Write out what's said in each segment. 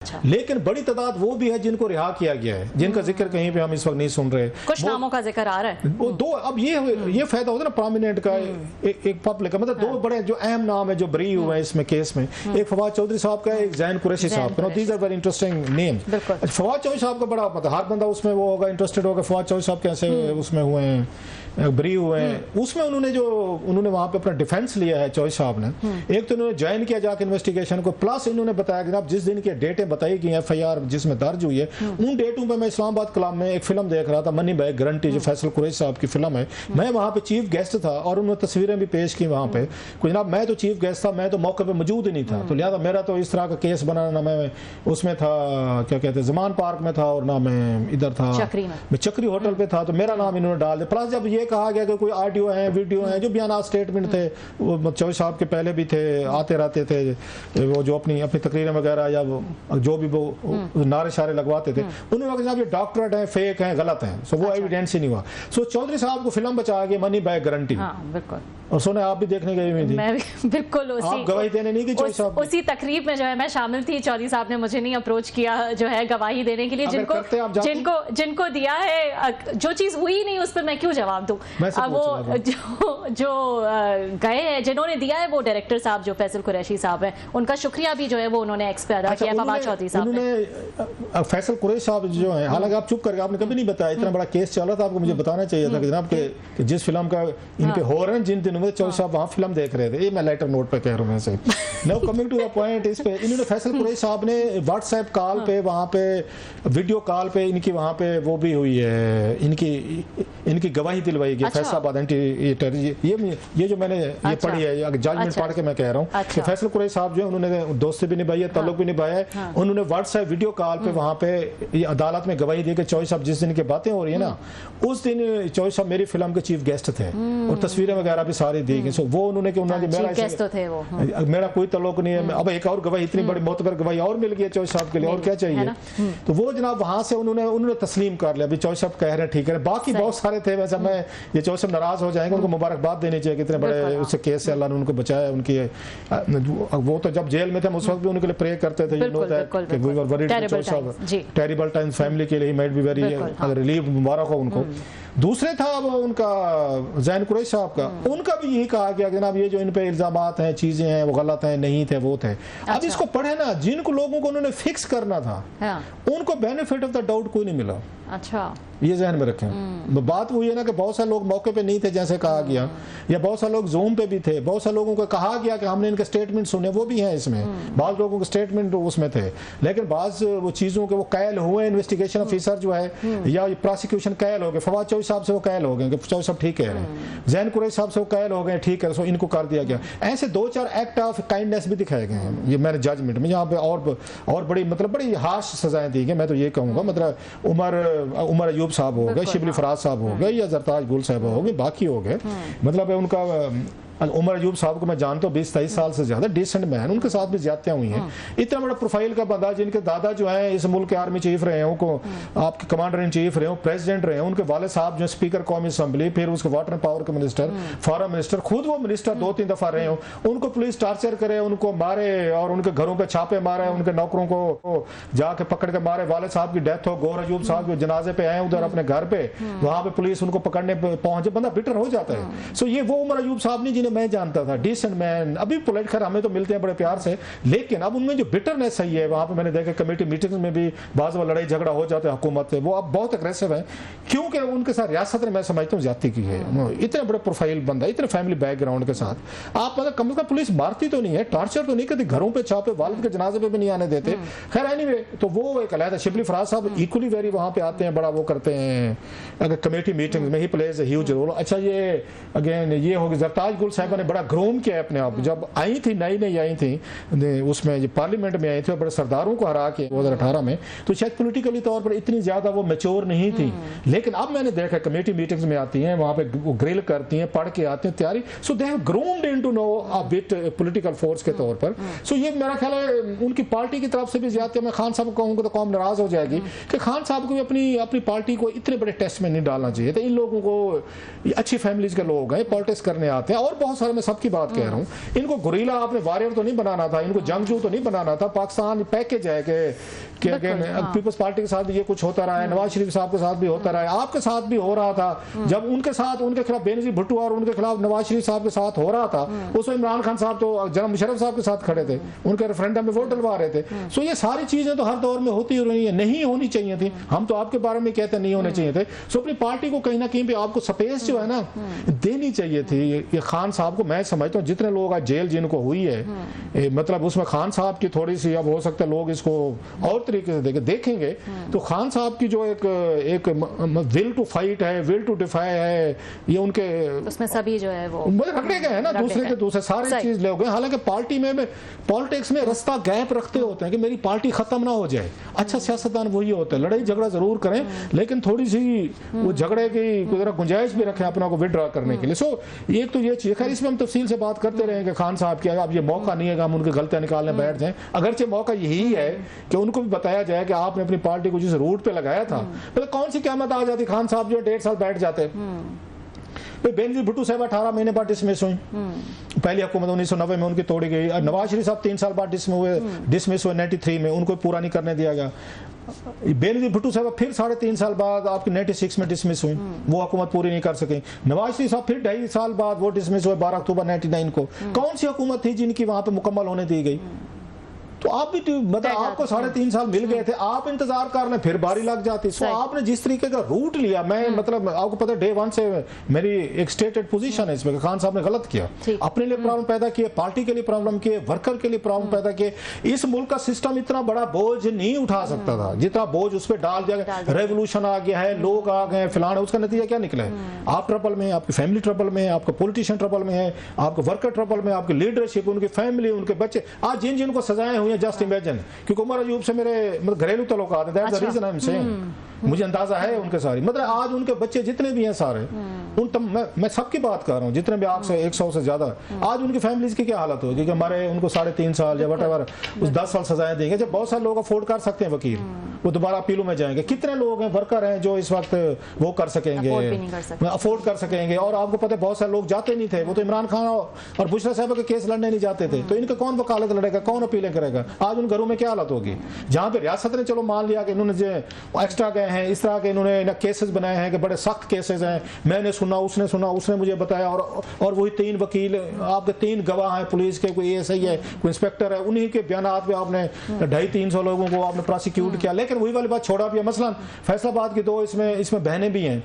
لیکن بڑی تعداد وہ بھی ہے جن کو رہا کیا گیا ہے، جن کا ذکر کہیں پہ ہم اس وقت نہیں سن رہے. کچھ ناموں کا ذکر آ رہا ہے. دو اب یہ فائدہ ہوتا ہے نا پرومیننٹ کا، ایک پبلک کا، مطلب دو بڑے جو اہم نام ہیں جو بری ہوئے ہیں اس میں کیس میں، ایک فواد چودھری صاحب کا ہے، ایک زین قریشی صاحب کا. These are very interesting names. Fawad Chaudhry صاحب کا بڑا مطلب ہر بندہ اس میں وہ ہوگا انٹرسٹڈ ہوگا فواد چودھری صاحب کیسے اس میں ہوئے ہیں، بری ہوئے ہیں. اس میں انہوں نے وہاں پہ اپنا ڈیفینس لیا ہے چودھری صاحب نے. ایک تو انہوں نے جوائن کیا جا کے انویسٹیگیشن کو، پلس انہوں نے بتایا کہ جب جس دن کی ڈیٹیں بتائی گئی ہیں ایف آئی آر جس میں درج ہوئی ہے ان ڈیٹوں پہ میں اسلام آباد کلاب میں ایک فلم دیکھ رہا تھا، منی بیگ گارنٹی، جو فیصل قریشی صاحب کی فلم ہے. میں وہاں پہ چیف گیسٹ تھا اور انہوں نے تصویریں بھی پیش کی وہاں پہ. جناب میں تو چیف گیسٹ تھا، میں تو موقع پہ موجود ہی نہیں تھا، تو لہٰذا میرا تو اس طرح کا کیس بنا نہ میں اس میں تھا کیا کہتے ہیں زمان پارک میں تھا اور نہ میں ادھر تھا میں چکری ہوٹل پہ تھا، تو میرا نام انہوں نے ڈال دیا. پلس جب یہ کہا گیا کہ کوئی آڈیو ہیں ویڈیو ہیں جو بیانات اسٹیٹمنٹ تھے وہ چودھری صاحب کے پہلے بھی تھے، آتے رہتے تھے وہ جو اپنی تقریریں وغیرہ یا جو بھی وہ نعرے شارے لگواتے تھے، انہوں نے کہا جناب یہ ڈاکٹریٹ ہیں، فیک ہیں، غلط ہیں. سو وہ ایویڈینس ہی نہیں ہوا. سو چودھری صاحب کو فلم بچا گیا منی بیگ گارنٹی. اور سونے آپ بھی دیکھنے گئی ہوئی تھی. میں بالکل آپ گواہی دینے نہیں گئی چودھری صاحب؟ اسی تقریب میں جو ہے میں شامل تھی. چودھری صاحب نے مجھے نہیں اپروچ کیا جو ہے گواہی دینے کے لیے، جن کو دیا ہے جو چیز ہوئی نہیں اس پہ میں کیوں جواب دوں. وہ جو گئے ہیں جنہوں نے دیا ہے وہ ڈائریکٹر صاحب جو فیصل قریشی صاحب ہیں، ان کا شکریہ بھی جو ہے وہ انہوں نے ادا کیا فواد چودھری صاحب نے. فیصل قریشی صاحب جو ہیں، حالانکہ آپ چپ کر کے آپ نے کبھی نہیں بتایا، اتنا بڑا کیس چل رہا تھا، آپ کو مجھے بتانا چاہیے تھا کہ جناب کہ جس فلم کا ان کے ہو رہے ہیں جن دنوں میں چودھری صاحب وہاں فلم دیکھ رہے تھے. یہ میں لیٹر نوٹ پہ کہہ رہا ہوں ایسے. Now coming to the point, اس پہ انہوں نے فیصل قریشی صاحب نے واٹس ایپ کال پہ وہاں پہ ویڈیو کال پہ ان کی وہاں پہ وہ بھی ہوئی ہے، ان کی گواہی دلوائی گئی فیصل آباد یہ جو میں نے یہ پڑھی ہے ججمنٹ پڑھ کے میں کہہ رہا ہوں کہ فیصل قریشی صاحب جو انہوں نے دوستی بھی نبھائی ہے، تعلق بھی نبھایا ہے. انہوں نے واٹس ایپ ویڈیو کال پہ وہاں پہ عدالت میں گواہی دی کہ چودھری صاحب جس دن کی باتیں ہو رہی ہیں نا اس دن چودھری صاحب میری فلم کے چیف گیسٹ تھے اور تصویریں وغیرہ بھی ساری دی گئی. سو وہ انہوں نے کہ میرا کوئی تعلق نہیں ہے. اب ایک اور گواہی اتنی بڑی معتبر گواہی اور مل گئی ہے چودھری صاحب کے لیے، اور کیا چاہیے. تو وہ جناب وہاں سے انہوں نے تسلیم کر لیا. ابھی چودھری صاحب کہہ رہے ہیں ٹھیک ہے. باقی بہت سارے تھے ویسے میں یہ چودھری صاحب ناراض ہو جائیں گے، ان کو مبارکباد دینی چاہیے کہ اتنے بڑے اس کیس سے اللہ نے ان کو بچایا. ان کی وہ تو جب جیل میں تھے اس وقت بھی ان کے لیے پرے کرتے تھے ٹیریبل ٹائمز فیملی کے لیے مائٹ بی ویری ریلیف، مبارک ہو ان کو. دوسرے تھا وہ ان کا زین قریشی صاحب کا، ان کا بھی یہی کہا کہ جناب یہ جو ان پہ الزامات ہیں چیزیں ہیں وہ غلط ہیں، نہیں تھے وہ تھے. اب اس کو پڑھے نا، جن کو لوگوں کو انہوں نے فکس کرنا تھا ان کو بینیفٹ آف دا ڈاؤٹ کوئی نہیں ملا. اچھا یہ ذہن میں رکھیں. بات وہ یہ نا کہ بہت سارے لوگ موقع پہ نہیں تھے جیسے کہا گیا، یا بہت سارے لوگ زوم پہ بھی تھے، بہت سارے لوگوں کو کہا گیا کہ ہم نے ان کے اسٹیٹمنٹ سنے، وہ بھی ہیں اس میں. بعض لوگوں کے اسٹیٹمنٹ اس میں تھے، لیکن بعض وہ چیزوں کے وہ قائل ہوئے. انویسٹیگیشن آفیسر جو ہے یا پراسیکیوشن قائل ہو گئے. فواد چودھری صاحب سے وہ قائل ہو گئے کہ چودھری صاحب ٹھیک کہہ رہے ہیں. زین قریشی صاحب سے وہ قائل ہو گئے ٹھیک ہے، سو ان کو کر دیا گیا. ایسے دو چار ایکٹ آف کائنڈنیس بھی دکھائے گئے ہیں یہ میرے ججمنٹ میں، جہاں پہ اور بڑی مطلب بڑی ہارش سزائیں دی گئی. میں تو یہ کہوں گا مطلب عمر ایوب صاحب ہو گئے، شبلی فراز صاحب ہو گئے، یا زرتاج گل صاحب ہو گئے، باقی ہو گئے. مطلب ان کا عمر ایوب صاحب کو میں جانتا ہوں 20-23 سال سے زیادہ، ڈیسنٹ مین. ان کے ساتھ بھی زیادتیاں ہوئی ہیں. اتنا بڑا پروفائل کا بندہ جن کے دادا جو ہیں اس ملک کے آرمی چیف رہے ہیں، کو آپ کے کمانڈر ان چیف رہے ہوں، پریزیڈنٹ رہے ہیں. ان کے والد صاحب جو اسپیکر قومی اسمبلی، پھر اس کے واٹر پاور کے منسٹر، فارم منسٹر، خود وہ منسٹر 2-3 دفعہ رہے ہوں. ان کو پولیس ٹارچر کرے، ان کو مارے اور ان کے گھروں پہ چھاپے مارے، ان کے نوکروں کو جا کے پکڑ کے مارے. والد صاحب کی ڈیتھ ہو، گور ایوب صاحب جو جنازے پہ آئے ادھر اپنے گھر پہ، وہاں پہ پولیس ان کو پکڑنے پہنچے، بندہ بٹر ہو جاتا ہے. سو یہ وہ عمر ایوب صاحب نہیں جنہیں میں جانتا تھا، ڈیسنٹ مین. ابھی پولیٹ خیر ہمیں تو ملتے ہیں بڑے پیار سے، لیکن اب ان میں جو بٹرنس صحیح ہے وہاں پہ میں نے دیکھا کمیٹی میٹنگز میں بھی بعض وہ لڑائی جھگڑا ہو جاتا ہے حکومت سے. وہ اب بہت اگریسو ہے کیونکہ ان کے ساتھ ریاست نے میں سمجھتا ہوں زیادتی کی ہے. اتنے بڑے پروفائل بندہ، اتنے فیملی بیک گراؤنڈ کے ساتھ آپ مطلب کم از کم پولیس مارتی تو نہیں ہے، ٹارچر تو نہیں کرتی، گھروں پہ چھاپے، والد کے جنازے پہ بھی نہیں آنے دیتے. خیر اینی وے تو وہ ایک علیحدہ. شبلی فراز صاحب ایکولی ویری وہاں پہ آتے ہیں، بڑا وہ کرتے ہیں اگر کمیٹی میٹنگز میں ہی پلیز اے ہیوج رول. اچھا یہ اگین یہ ہوگی زرتاج گل صاحبہ نے بڑا گروم کیا اپنے آپ. جب آئی تھی نئی آئی تھیں اس میں پارلیمنٹ میں آئی تھی اور بڑے سرداروں کو ہرا کے 2018 میں، تو شاید پولیٹیکلی طور پر اتنی زیادہ وہ میچور نہیں تھی. لیکن اب میں نے دیکھا کمیٹی میٹنگز میں آتی ہیں، وہاں پہ گرل کرتی ہیں، پڑھ کے آتے ہیں تیاری. So they have groomed into no a bit political force کے طور پر. سو یہ میرا خیال ہے ان کی پارٹی کی طرف سے بھی زیادہ. میں خان صاحب کو کہوں گا تو قوم ناراض ہو جائے گی کہ خان صاحب کو بھی اپنی پارٹی کو اتنے بڑے ٹیسٹ میں نہیں ڈالنا چاہیے. تو ان لوگوں کو اچھی فیملیز کے لوگ ہیں، پالیٹکس کرنے آتے ہیں اور بہت سارے میں سب کی بات کہہ رہا ہوں. ان کو گوریلا آپ نے وارئر تو نہیں بنانا تھا, ان کو جنگجو تو نہیں بنانا تھا. پاکستان پیکج ہے کہ پیپلز پارٹی کے ساتھ بھی یہ کچھ ہوتا رہا ہے, نواز شریف صاحب کے ساتھ بھی ہوتا رہا ہے, آپ کے ساتھ بھی ہو رہا تھا. جب ان کے ساتھ ان کے خلاف بینظیر بھٹو اور ان کے خلاف نواز شریف صاحب کے ساتھ ہو رہا تھا, اس میں عمران خان صاحب تو جناب مشرف صاحب کے ساتھ کھڑے تھے, ان کے ریفرینڈم میں ووٹ ڈلوا رہے تھے. سو یہ ساری چیزیں تو ہر دور میں ہوتی رہی ہیں, نہیں ہونی چاہیے تھی. ہم تو آپ کے بارے میں کہتے ہیں نہیں ہونے چاہیے تھے. سو اپنی پارٹی کو کہیں نہ کہیں پہ آپ کو سپیس جو ہے نا دینی چاہیے تھی. یہ خان صاحب کو میں سمجھتا ہوں جتنے لوگ آج جیل جن کو ہوئی ہے, مطلب اس میں خان صاحب کی تھوڑی سی, اب ہو سکتا ہے لوگ اس کو اور طریقے سے دیکھیں گے, تو خان صاحب کی جو ایک ول ٹو فائٹ ہے, ول ٹو ڈیفائی ہے, یہ ان کے اس میں سبھی جو ہے وہ رکھنے گئے ہیں نا دوسرے کے دوسرے سارے چیز لے گئے. حالانکہ پارٹی میں پالیٹکس میں رستہ گیپ رکھتے ہوتے ہیں کہ میری پارٹی ختم نہ ہو جائے. اچھا سیاستدان وہی ہوتا ہے, لڑائی جھگڑا ضرور کریں لیکن تھوڑی سی وہ جھگڑے کی ذرا گنجائش بھی رکھیں اپنا کو ودرا کرنے کے لیے. سو ایک تو یہ چیز, خیر اس میں ہم تفصیل سے بات کرتے رہیں کہ خان صاحب کی اب یہ موقع نہیں ہے کہ ہم ان کی غلطیاں نکالنے بیٹھ جائیں. اگرچہ موقع یہی ہے کہ ان کو بھی بتایا جائے کہ آپ نے اپنی پارٹی کو جس روٹ پہ لگایا تھا, کون سی قیامت آ جاتی, خان صاحب جو 1.5 سال بیٹھ جاتے. بینظیر بھٹو صاحب 18 مہینے بعد ڈسمس ہوئی, پہلی حکومت 1990 میں ان کی توڑی گئی. نواز شریف صاحب 3 سال بعد ڈسمس ہوئے 93 میں, ان کو پورا نہیں کرنے دیا گیا. بینظیر بھٹو صاحب پھر 3.5 سال بعد آپ کی 96 میں ڈسمس ہوئی, وہ حکومت پوری نہیں کر سکیں. نواز شریف صاحب پھر 2.5 سال بعد وہ ڈسمس ہوئے 12 اکتوبر 99 کو. کون سی حکومت تھی جن کی وہاں پہ مکمل ہونے دی گئی؟ تو آپ بھی مطلب آپ کو 3.5 سال مل گئے تھے, آپ انتظار کر لیں پھر باری لگ جاتی. سو آپ نے جس طریقے کا روٹ لیا, میں مطلب آپ کو پتہ ڈے 1 سے میری ایک سٹیٹڈ پوزیشن ہے اس میں کہ خان صاحب نے غلط کیا, اپنے لیے پرابلم پیدا کیے, پارٹی کے لیے پرابلم کیے, ورکر کے لیے پرابلم پیدا کیے. اس ملک کا سسٹم اتنا بڑا بوجھ نہیں اٹھا سکتا تھا جتنا بوجھ اس پہ ڈال دیا گیا. ریولوشن آ گیا ہے, لوگ آ گئے فلان, اس کا نتیجہ کیا نکلا ہے؟ آپ ٹربل میں, آپ کی فیملی ٹربل میں, آپ کا پولیٹیشین ٹربل میں ہے, آپ کا ورکر ٹربل میں, آپ کی لیڈرشپ, ان کی فیملی, ان کے بچے. آج جن کو سزائیں ہوئی ہیں, جسٹ امیجن, کیونکہ عمر ایوب سے میرے گھریلو تعلقات ہیں, that's the reason I am seeing, مجھے اندازہ ہے ان کے ساری, مطلب آج ان کے بچے جتنے بھی ہیں سارے, میں سب کی بات کر رہا ہوں, جتنے بھی 100 سے زیادہ, آج ان کی فیملیز کی کیا حالت ہوگی کہ ہمارے ان کو 3.5 سال یا وٹ ایور 10 سال سزائیں دیں گے. جب بہت سارے لوگ افورڈ کر سکتے ہیں وکیل, وہ دوبارہ اپیلوں میں جائیں گے. کتنے لوگ ہیں ورکر ہیں جو اس وقت وہ کر سکیں گے, افورڈ کر سکیں گے؟ اور آپ کو پتہ ہے بہت سارے لوگ جاتے نہیں تھے, وہ تو عمران خان اور بشرا صاحبہ کے کیس لڑنے نہیں جاتے تھے, تو ان کا کون وکالت لڑے گا, کون اپیلیں کرے گا؟ آج ان گھروں میں کیا حالت ہوگی جہاں پہ ریاست نے چلو مان لیا کہ انہوں نے جو ایکسٹرا گئے ہیں, اس طرح کے انہوں نے کیسز بنائے ہیں کہ بڑے سخت کیسز ہیں, میں نے سنا, اس نے مجھے بتایا, اور وہی 3 وکیل, آپ کے 3 گواہ ہیں پولیس کے, کوئی ایس آئی ہے, کوئی انسپیکٹر ہے, انہی کے بیانات پہ آپ نے 250-300 لوگوں کو آپ نے پراسیکیوٹ کیا. لیکن وہی والی بات چھوڑا بھی ہے. مثلا فیصل آباد کی 2 اس میں بہنیں بھی ہیں,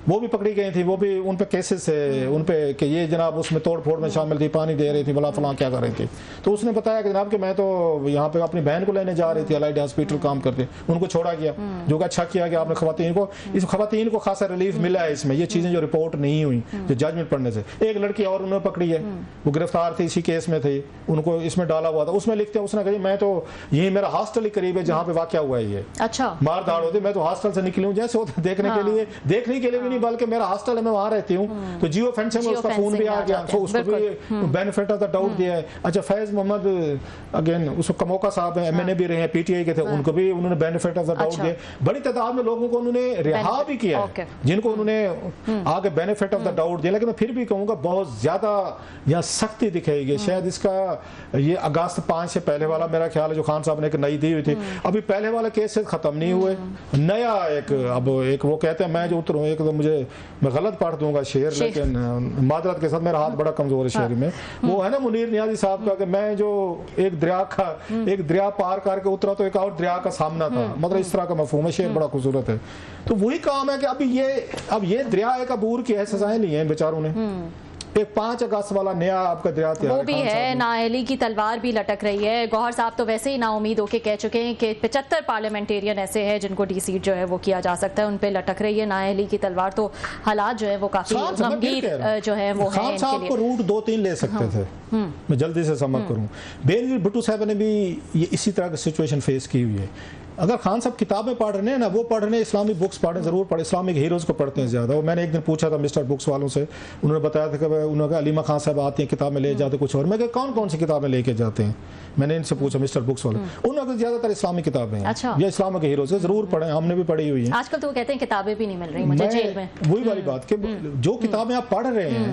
وہ بھی پکڑی گئی تھی, وہ بھی ان پہ کیسز ہے ان پہ کہ یہ جناب اس میں توڑ پھوڑ میں شامل تھی, پانی دے رہی تھی, بلا فلاں کیا کر رہی تھی. تو اس نے بتایا کہ جناب کہ میں تو یہاں پہ اپنی بہن کو لینے جا رہی تھی, الائڈ ہاسپٹل کام کرتے, ان کو چھوڑا گیا. جو کہ اچھا کیا کہ آپ نے خواتین کو خاصا ریلیف ملا ہے اس میں. یہ چیزیں جو رپورٹ نہیں ہوئی جو ججمنٹ پڑھنے سے. ایک لڑکی اور انہوں نے پکڑی ہے, وہ گرفتار تھی, اسی کیس میں تھی, ان کو اس میں ڈالا ہوا تھا. اس میں لکھتے ہیں, اس نے کہا میں تو یہی میرا ہاسٹل ہی قریب ہے جہاں پہ واقعہ ہوا ہے, یہ اچھا مار داڑ ہوتی, میں تو ہاسٹل سے نکلی ہوں جیسے ہوتا دیکھنے کے لیے بھی نہیں, بلکہ میرا ہاسٹل میں وہاں رہتی ہوں, تو جیو فینسنگ میں اس کا فون بھی آ گیا, تو اس کو بھی بینیفٹ آف دا ڈاؤٹ دیا ہے. اچھا فیض محمد اگین اس کو کموکا صاحب ہیں, MNA بھی رہے ہیں, PTI کے تھے, ان کو بھی انہوں نے بینیفٹ آف دا ڈاؤٹ دیا. بڑی تعداد میں لوگوں کو انہوں نے رہا بھی کیا ہے جن کو انہوں نے آگے بینیفٹ آف دا ڈاؤٹ دیا. لیکن میں پھر بھی کہوں گا بہت زیادہ یہاں سختی دکھے گی. شاید اس کا یہ اگست 5 سے پہلے والا میرا خیال ہے جو خان صاحب نے ایک نئی دی ہوئی تھی, ابھی پہلے والے کیس سے ختم نہیں ہوئے, نیا اب ایک وہ کہتے ہیں میں جو اتروں, ایک تو میں غلط پڑھ دوں گا شعر, لیکن معذرت کے ساتھ میرا ہاتھ بڑا کمزور ہے شعر میں. وہ ہے نا منیر نیازی صاحب کا کہ میں جو ایک دریا پار کر کے اترا تو ایک اور دریا کا سامنا تھا, مطلب اس طرح کا مفہوم ہے. شعر بڑا خوبصورت ہے. تو وہی کام ہے کہ اب یہ دریا ایک عبور کی ہے, سزائیں لی ہیں بیچاروں نے. ایک 5 اگست والا نیا آپ کا دریا تیار, وہ بھی ہے, نااہلی کی تلوار بھی لٹک رہی ہے. گوہر صاحب تو ویسے ہی نا امید ہو کے کہہ چکے ہیں کہ 75 پارلیمنٹیرین ایسے ہیں جن کو ڈی سیٹ جو ہے وہ کیا جا سکتا ہے, ان پہ لٹک رہی ہے نااہلی کی تلوار. تو حالات جو ہے وہ کافی غمگین جو ہے وہ ہیں. خان صاحب کو روٹ 2-3 لے سکتے تھے, میں جلدی سے سمجھ کروں. بینظیر بھٹو صاحب نے بھی یہ اسی طرح کی سچویشن فیس کی ہوئی ہے. اگر خان صاحب کتابیں پڑھ رہے ہیں نا, وہ پڑھ رہے ہیں اسلامی بکس پڑھیں, ضرور پڑھیں, اسلامک ہیروز کو پڑھتے ہیں زیادہ. میں نے ایک دن پوچھا تھا مسٹر بکس والوں سے, انہوں نے بتایا تھا کہ انہوں نے کہا علیمہ خان صاحب آتے ہیں کتابیں لے جاتے کچھ اور. میں کہا کون سی کتابیں لے کے جاتے ہیں؟ میں نے ان سے پوچھا مسٹر بکس والے, انہوں نے زیادہ تر اسلامی کتابیں ہیں یا اسلامک ہیروز ہیں, ضرور پڑھیں, ہم نے بھی پڑھی ہوئی ہیں. آج کل تو وہ کہتے ہیں کتابیں بھی نہیں مل رہی مجھے جیل میں. وہی والی بات کہ جو کتابیں آپ پڑھ رہے ہیں